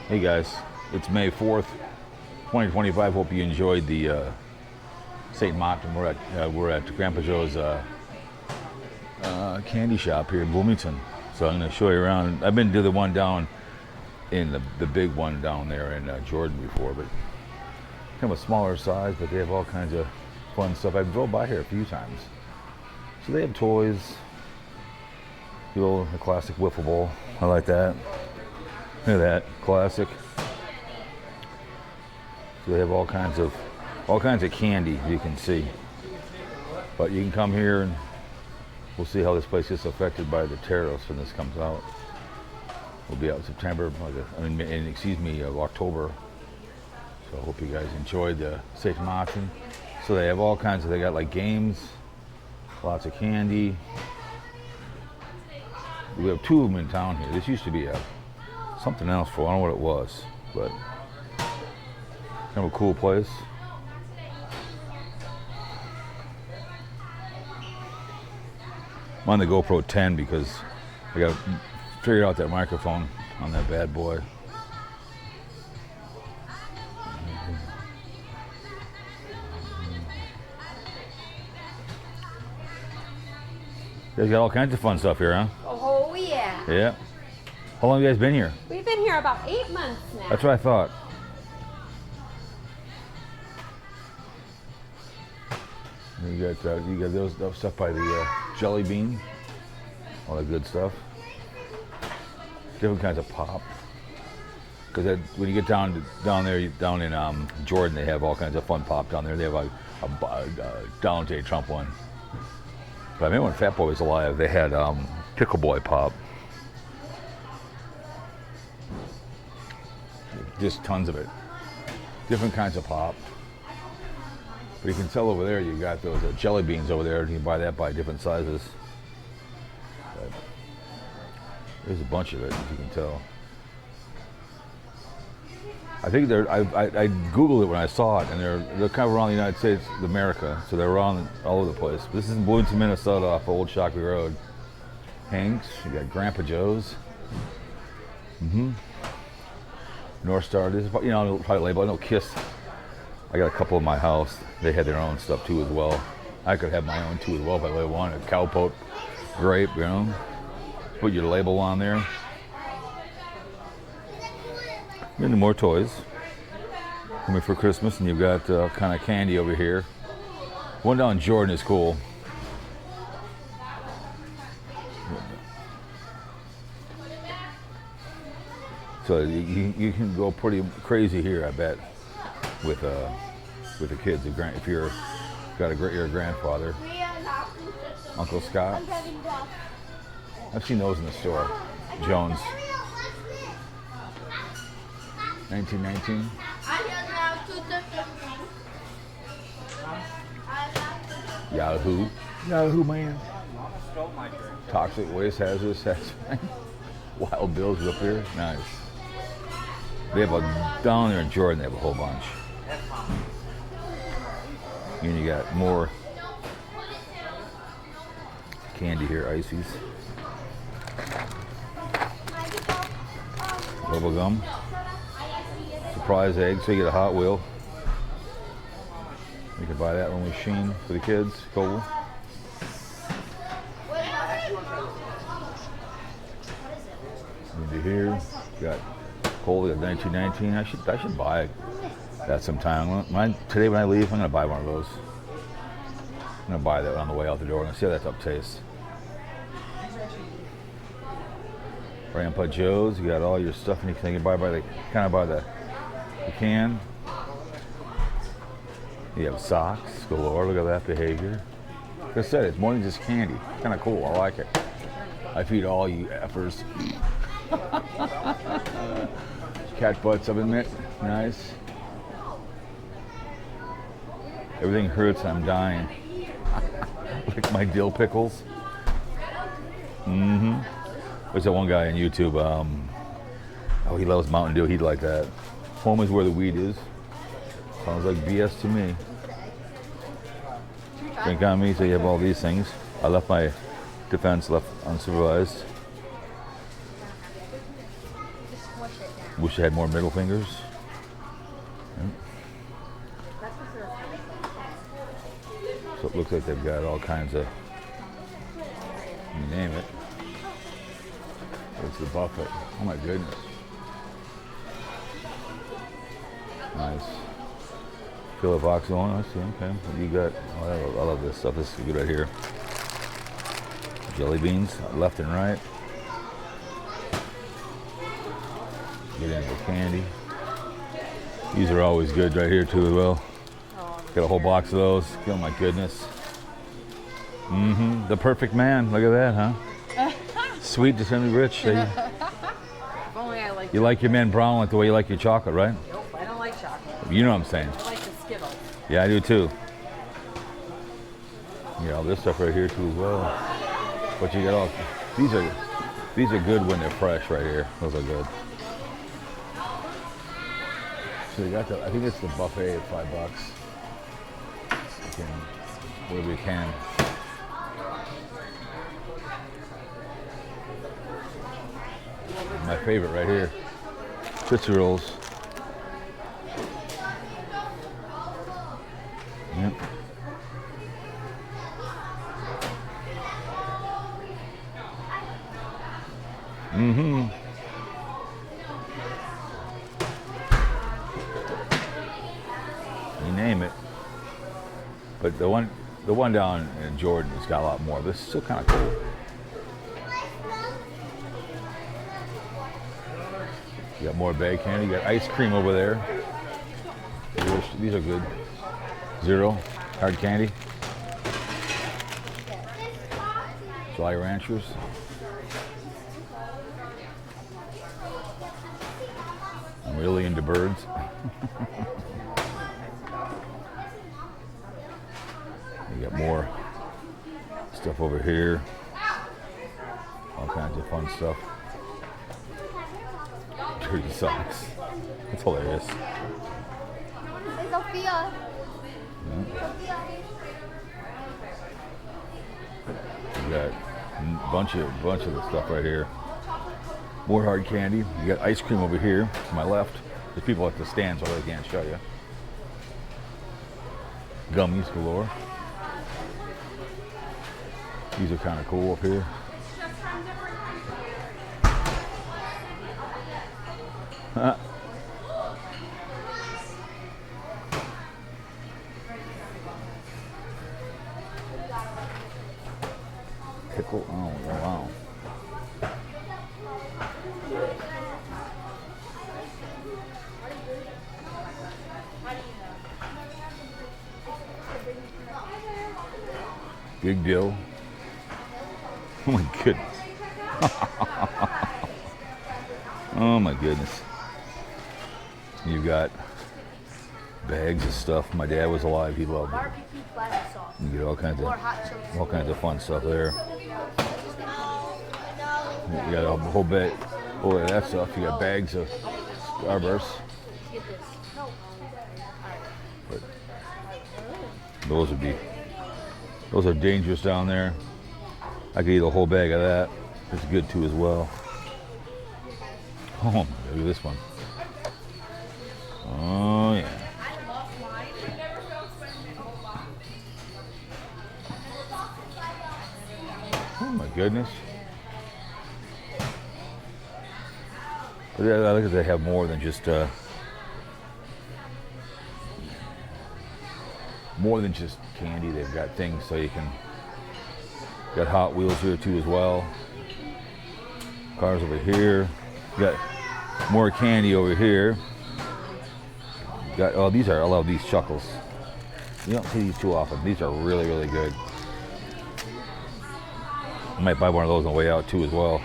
Hey guys, it's May 4th, 2025. Hope you enjoyed the St. Martin. We're at Grandpa Joe's candy shop here in Bloomington. So I'm going to show you around. I've been to the one down in the big one down there in Jordan before, but kind of a smaller size, but they have all kinds of fun stuff. I've drove by here a few times. So they have toys, the classic wiffle ball. I like that. Look at that, classic. So they have all kinds of candy you can see. But you can come here and we'll see how this place gets affected by the tariffs when this comes out. We'll be out in September, of October. So I hope you guys enjoyed the St. Martin. So they have all kinds of, they got like games, lots of candy. We have two of them in town here. This used to be something else for, I don't know what it was, but kind of a cool place. I'm on the GoPro 10 because I got to figure out that microphone on that bad boy. You guys got all kinds of fun stuff here, huh? Oh, yeah. Yeah. How long have you guys been here? We've been here about 8 months now. That's what I thought. You got those stuff by the jelly bean, all that good stuff. Different kinds of pop. Because when you get down in Jordan, they have all kinds of fun pop down there. They have a Donald J. Trump one. But I remember when Fat Boy was alive, they had Pickle Boy pop. Just tons of it. Different kinds of pop. But you can tell over there, you got those jelly beans over there. You can buy that by different sizes. But there's a bunch of it, as you can tell. I think I Googled it when I saw it, and they're kind of around the United States, America, so they're around all over the place. This is in Bloomington, Minnesota, off Old Shockley Road. Hanks, you got Grandpa Joe's. North Star, this is, probably label. I know Kiss. I got a couple in my house. They had their own stuff too as well. I could have my own too as well if I really wanted. Cowpoke, grape, Put your label on there. Many more toys. Coming for Christmas, and you've got kind of candy over here. One down in Jordan is cool. So you can go pretty crazy here, I bet, with the kids. If you're your grandfather, Uncle Scott. I've seen those in the store. Jones, 1919. Yahoo man. Toxic Waste Hazardous. Wild Bills up here. Nice. They have down there in Jordan, they have a whole bunch. And you got more candy here, ices. Bubble gum. Surprise egg, so you get a Hot Wheel. You can buy that one with Sheen for the kids. Cool. Into here, got Coley of 1919. I should buy that sometime. Today when I leave, I'm gonna buy one of those. I'm gonna buy that on the way out the door. I'm gonna see how that stuff tastes. Grandpa Joe's, you got all your stuff, and you can buy by the can. You have socks galore. Look at that behavior. Like I said, it's more than just candy. Kind of cool. I like it. I feed all you effers. Cat butts, I admit. Nice. Everything hurts. I'm dying. Like my dill pickles. There's that one guy on YouTube. He loves Mountain Dew. He'd like that. Home is where the weed is. Sounds like BS to me. Drink on me. So you have all these things. I left my defense unsupervised. Wish I had more middle fingers. Yep. So it looks like they've got all kinds of, you name it. It's the buffet. Oh my goodness. Nice. Fill oxone, I see, okay. What do you got? Oh, I love this stuff. This is good right here. Jelly beans, left and right. Get into the candy. These are always good right here too as well. Got a whole box of those. Oh my goodness. The perfect man. Look at that, huh? Sweet to semi-rich. If only I like. You like your men brown like the way you like your chocolate, right? Nope, I don't like chocolate. You know what I'm saying. I like the Skittles. Yeah, I do too. Yeah, all this stuff right here too as well. But you got all these are good when they're fresh right here. Those are good. So you got the, I think it's the buffet at $5. You can, whatever you can. My favorite right here, Tootsie Rolls. Yep. You name it. But the one down in Jordan has got a lot more. This is still kind of cool. You got more bag candy. You got ice cream over there. These are good. Zero hard candy. Jolly Ranchers. I'm really into birds. You got more stuff over here. All kinds of fun stuff. Dirty socks. That's hilarious. Hey, Sophia. You got a bunch of the stuff right here. More hard candy. You got ice cream over here to my left. There's people at the stands, so I can't show you. Gummies galore. These are kind of cool up here. Pickle. Oh wow. Big deal. Oh my goodness. Oh my goodness. You got bags of stuff. My dad was alive. He loved it. Barbecue platter sauce. You get all kinds Or hot chili of fun stuff there. You got a whole bag. Oh, that stuff. You got bags of Starburst. Get this. No. But those are dangerous down there. I could eat a whole bag of that. It's good too as well. Oh, look at this one. Oh yeah. Oh my goodness. But yeah, I look at they have more than just candy. They've got things so you can got Hot Wheels here too as well. Cars over here. You got more candy over here. Got I love these Chuckles. You don't see these too often. These are really, really good. I might buy one of those on the way out too as well.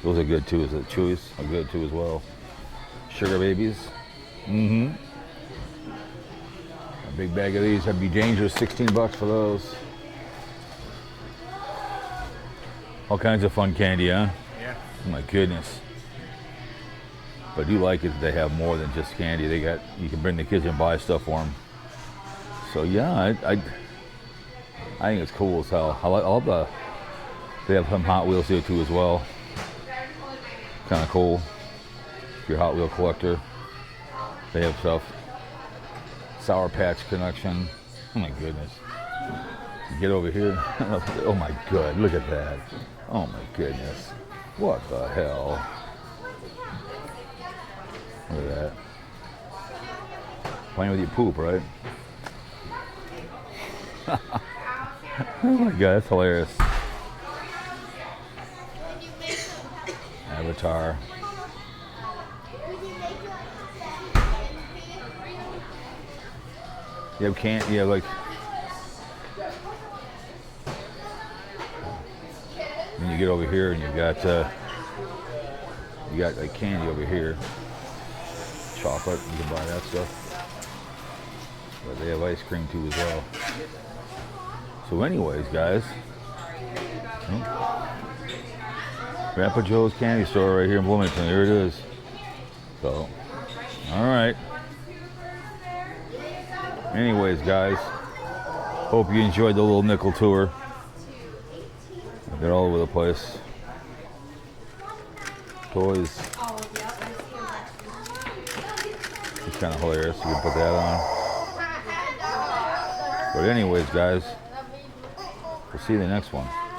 Those are good too. The Chewies are good too as well. Sugar babies. A big bag of these. That'd be dangerous. 16 bucks for those. All kinds of fun candy, huh? Yeah. Oh my goodness. But I do like it that they have more than just candy. You can bring the kids and buy stuff for them. So yeah, I think it's cool as hell. I love the. They have some Hot Wheels here too as well. Kind of cool. If you're a Hot Wheel collector, they have stuff. Sour Patch Connection. Oh my goodness. Get over here. Oh my god, look at that. Oh my goodness. What the hell? Look at that. Playing with your poop, right? Oh my god, that's hilarious. Avatar. You have can't, yeah, like. Then you get over here and you got like candy over here. Chocolate, you can buy that stuff. But they have ice cream too as well. So anyways, guys. Grandpa Joe's candy store right here in Bloomington. Here it is. So, alright. Anyways, guys. Hope you enjoyed the little nickel tour. They're all over the place. Toys. It's kind of hilarious. You can put that on. But anyways, guys. We'll see you in the next one.